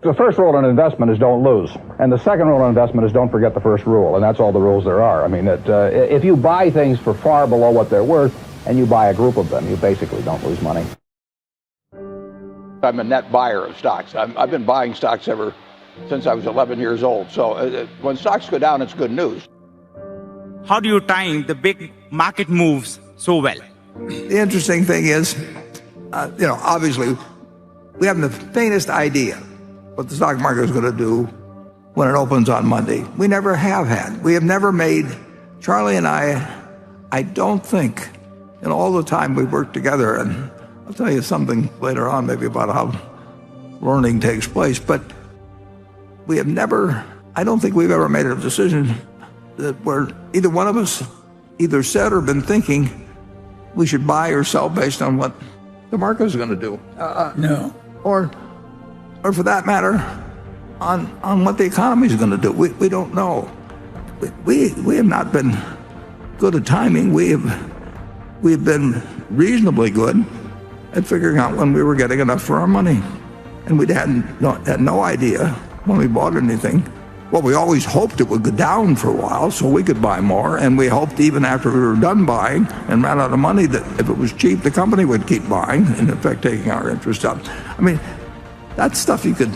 The first rule in investment is don't lose. And the second rule in investment is don't forget the first rule. And that's all the rules there are. I mean, if you buy things for far below what they're worth and you buy a group of them, you basically don't lose money. I'm a net buyer of stocks. I've been buying stocks ever since I was 11 years old. So when stocks go down, it's good news. How do you time the big market moves so well? The interesting thing is, obviously, we haven't the faintest idea what the stock market is going to do when it opens on Monday. We never have had. We have never made, Charlie and I don't think, in all the time we've worked together, and I'll tell you something later on maybe about how learning takes place, but we have never, I don't think we've ever made a decision that where either one of us either said or been thinking we should buy or sell based on what the market is going to do. No. Or for that matter, on what the economy is going to do. We don't know. We have not been good at timing. We have been reasonably good at figuring out when we were getting enough for our money. And we had no idea when we bought anything. Well, we always hoped it would go down for a while so we could buy more, and we hoped even after we were done buying and ran out of money that if it was cheap, the company would keep buying, and in effect taking our interest up. I mean, that's stuff you could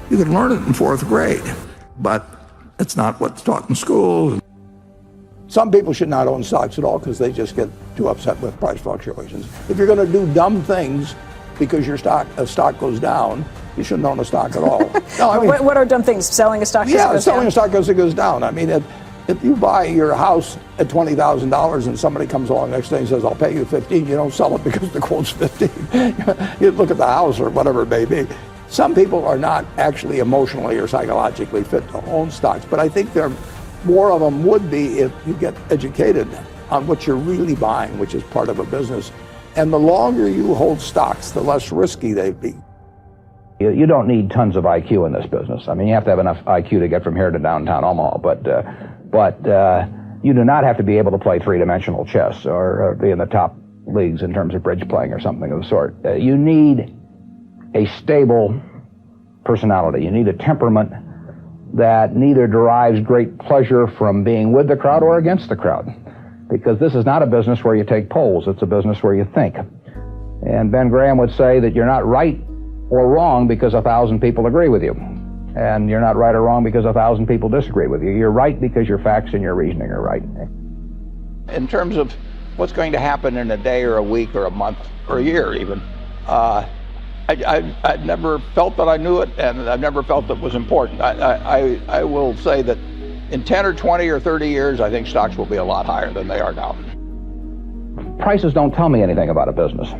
learn it in fourth grade, but it's not what's taught in school. Some people should not own stocks at all because they just get too upset with price fluctuations. If you're going to do dumb things because a stock goes down, you shouldn't own a stock at all. No, I mean, what are dumb things? Selling a stock because it goes down? Selling a stock because it goes down. I mean, if you buy your house at $20,000 and somebody comes along next day and says, I'll pay you $15,000, you don't sell it because the quote's $15,000. You look at the house or whatever it may be. Some people are not actually emotionally or psychologically fit to own stocks, but I think more of them would be if you get educated on what you're really buying, which is part of a business. And the longer you hold stocks, the less risky they'd be. You don't need tons of IQ in this business. I mean, you have to have enough IQ to get from here to downtown Omaha, but you do not have to be able to play three-dimensional chess or be in the top leagues in terms of bridge playing or something of the sort. You need a stable personality. You need a temperament that neither derives great pleasure from being with the crowd or against the crowd, because this is not a business where you take polls. It's a business where you think. And Ben Graham would say that you're not right or wrong because 1,000 people agree with you. And you're not right or wrong because 1,000 people disagree with you. You're right because your facts and your reasoning are right. In terms of what's going to happen in a day or a week or a month or a year even, I've never felt that I knew it, and I've never felt that was important. I will say that in 10 or 20 or 30 years, I think stocks will be a lot higher than they are now. Prices don't tell me anything about a business.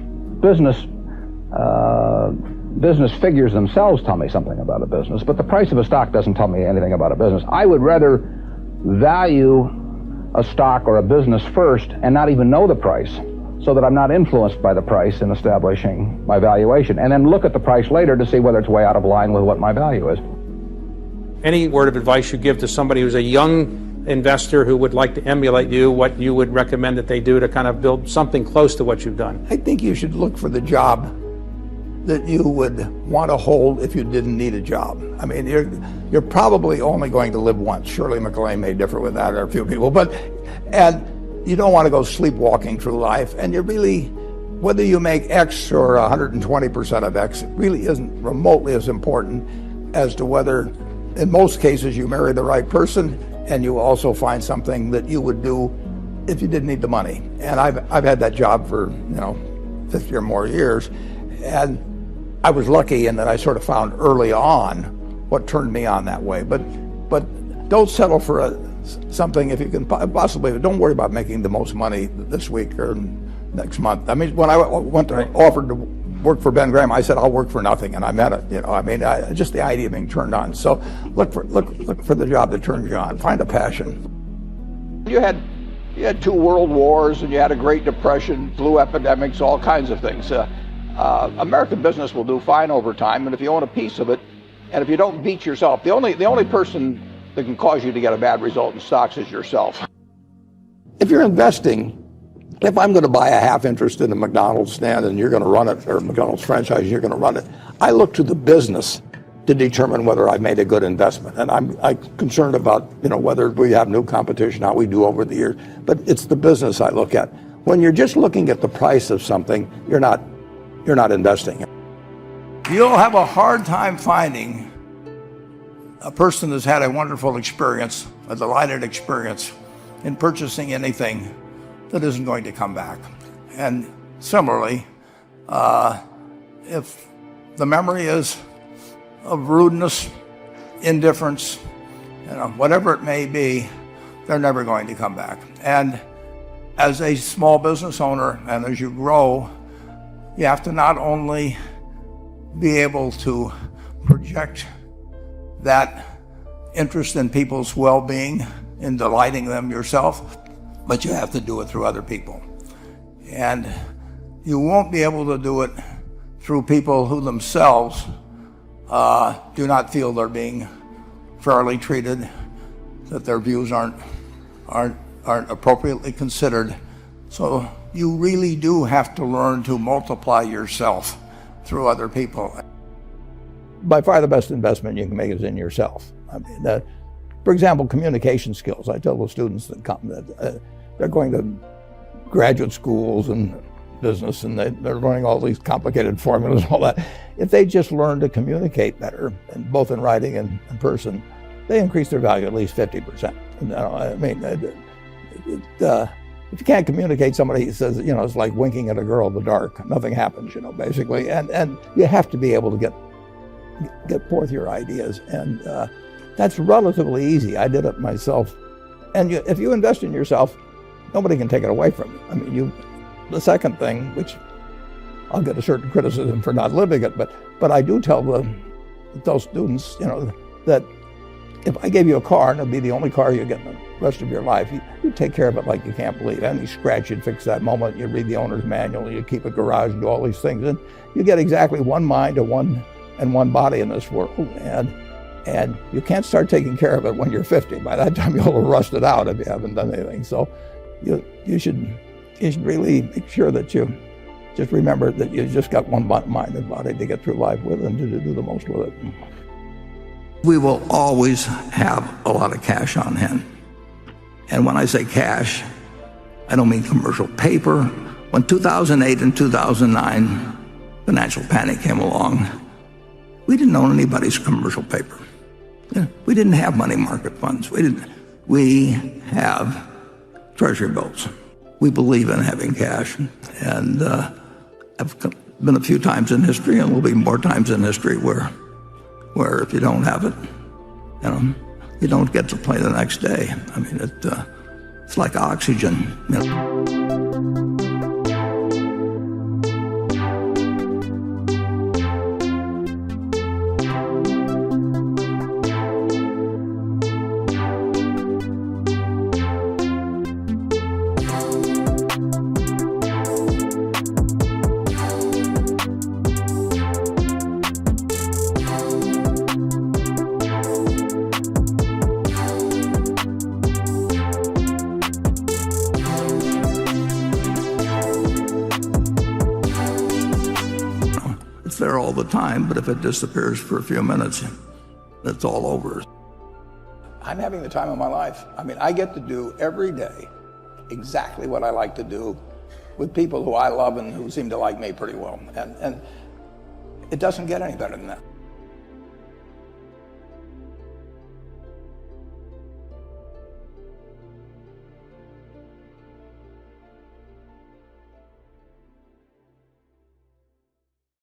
Business figures themselves tell me something about a business, but the price of a stock doesn't tell me anything about a business. I would rather value a stock or a business first and not even know the price, so that I'm not influenced by the price in establishing my valuation, and then look at the price later to see whether it's way out of line with what my value is. Any word of advice you give to somebody who's a young investor who would like to emulate you, what you would recommend that they do to kind of build something close to what you've done? I think you should look for the job that you would want to hold if you didn't need a job. I mean, you're probably only going to live once. Shirley MacLaine may differ with that, or a few people, and you don't want to go sleepwalking through life, and you really, whether you make X or 120% of X, it really isn't remotely as important as to whether, in most cases, you marry the right person and you also find something that you would do if you didn't need the money. And I've had that job for 50 or more years, and I was lucky in that I sort of found early on what turned me on that way. But don't settle for something if you can possibly. Don't worry about making the most money this week or next month. I mean, when I offered to work for Ben Graham, I said I'll work for nothing, and I meant it. Just the idea of being turned on. So look for the job that turns you on. Find a passion. You had 2 world wars, and you had a Great Depression, flu epidemics, all kinds of things. American business will do fine over time, and if you own a piece of it, and if you don't beat yourself, the only person that can cause you to get a bad result in stocks is yourself. If you're investing, if I'm going to buy a half interest in a McDonald's stand and you're going to run it, or a McDonald's franchise, you're going to run it, I look to the business to determine whether I've made a good investment. And I'm concerned about, whether we have new competition, how we do over the years. But it's the business I look at. When you're just looking at the price of something, you're not investing. You'll have a hard time finding a person that's had a wonderful experience, a delighted experience in purchasing anything that isn't going to come back. And similarly, if the memory is of rudeness, indifference, whatever it may be, they're never going to come back. And as a small business owner, and as you grow, you have to not only be able to project that interest in people's well-being, in delighting them yourself, but you have to do it through other people. And you won't be able to do it through people who themselves do not feel they're being fairly treated, that their views aren't appropriately considered. So you really do have to learn to multiply yourself through other people. By far the best investment you can make is in yourself. I mean, for example, communication skills. I tell the students that come that they're going to graduate schools and business, and they're learning all these complicated formulas and all that. If they just learn to communicate better, and both in writing and in person, they increase their value at least 50%. I mean, if you can't communicate, somebody says, it's like winking at a girl in the dark. Nothing happens, basically. And you have to be able to get forth your ideas. And that's relatively easy. I did it myself. And if you invest in yourself, nobody can take it away from you. I mean, the second thing, which I'll get a certain criticism for not living it, but I do tell those students, that if I gave you a car and it'd be the only car you get in the rest of your life, you take care of it like you can't believe. Any scratch, you'd fix that moment. You read the owner's manual. You keep a garage and do all these things, and you get exactly one mind and one body in this world. And you can't start taking care of it when you're 50. By that time, you'll have rusted out if you haven't done anything. So you should really make sure that you just remember that you just got one mind and body to get through life with and to do the most with it. We will always have a lot of cash on hand. And when I say cash, I don't mean commercial paper. When 2008 and 2009 financial panic came along, we didn't own anybody's commercial paper. We didn't have money market funds. We have treasury bills. We believe in having cash. And I've been a few times in history, and will be more times in history, where if you don't have it, you don't get to play the next day. I mean, it's like oxygen. There all the time, but if it disappears for a few minutes, it's all over. I'm having the time of my life. I mean, I get to do every day exactly what I like to do with people who I love and who seem to like me pretty well. And it doesn't get any better than that.